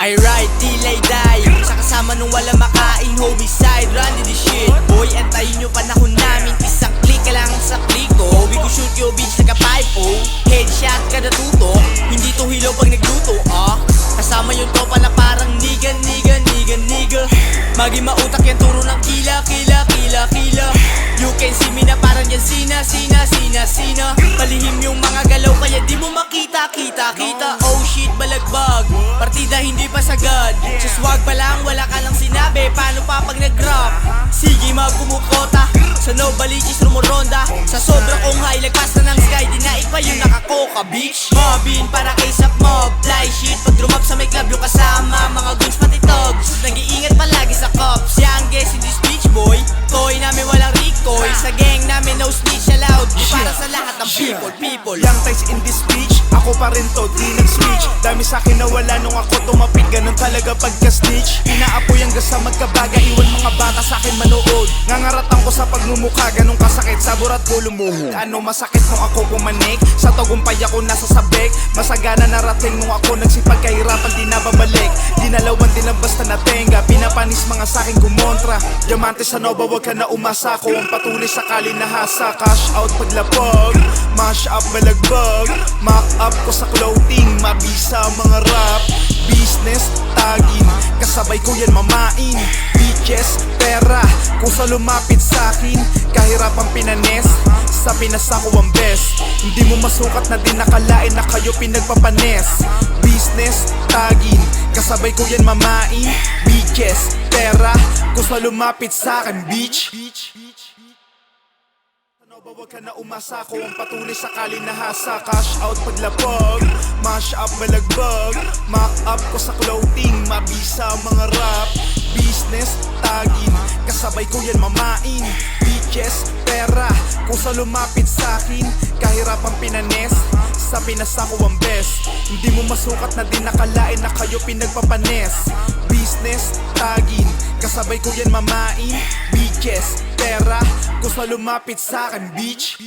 I ride till I die. Sa kasama nung wala makain, homicide, run to the shit. Boy, antayin nyo panahon namin. Isang click ka lang sa click ko. We go shoot you bitch like a 5-0. Headshot ka na tutok. Hindi to hilo pag nagluto, Kasama yung topa na parang niga. Maging mautak yan, turo ng kila. You can see me na parang yan sina. Palihim yung mga galaw kaya di mo makita. Oh shit, balagbag. Partida hindi pa sagad. Sa swag pa lang, wala ka nang sinabi. Paano pa pag nag-drop? Sige magkumukota. Sa no balichis rumoronda. Sa sobra kong high, lagpas na ng sky. Dinaig pa yung nakakoka, bitch. Mobin para kay sap mob. Fly shit, pag drumap sa may club yung kasama. Mga guns pati togs. Nag-iingat palagi sa cops. Youngest in this bitch boy. Toy namin walang recoil. Sa gang namin no snitch allowed. Di para sa lahat ng people. Young Ties in this speech, ako pa rin to, di nag-switch. Dami sa'kin na wala nung ako tumapit. Ganun talaga pagka-snitch. Inaapoy hanggang sa magkabaga. Iwan mga bata sa'kin manood. Ngangaratan ko sa pagmumukha, ganun kasakit. Sa burat ko lumuhod. Ano masakit nung ako pumanik? Sa tagumpay ako nasa sabik. Masagana narating nung ako nagsipag kahirapan di nababalik. Dinalawan din ang basta natenga. Pinapanis mga sa'king kumontra. Diamante sa Nova, wag ka na umasa. Ako ang patuloy sakali nahasa. Cash out paglapag, mash up balagbag. Mock up ko sa clothing, mabisa mga rap. Business, tagin, kasabay ko yan mamain. Bitches, pera, kung sa lumapit sa'kin. Kahirapang pinanes, sa Pinas ako ang best. Hindi mo masukat na din nakalain na kayo pinagpapanes. Business, tagin, kasabay ko yan mamain. Bitches, pera, kung sa lumapit sa'kin, bitch. Wag ka na umasa, ako ang patuloy sakali nahasa. Cash out paglapag, mash up balagbag. Mock up ko sa clothing, mabisa mga rap. Business, tagin, kasabay ko yan mamain. Bitches, pera, kung sa lumapit sa'kin. Kahirapang pinanes, sa Pinas ako ang best. Hindi mo masukat na din nakalain na kayo pinagpapanes. Business, tagin, kasabay ko yan mamain. Bitches, pera, kung sa lumapit sa'kin, bitch.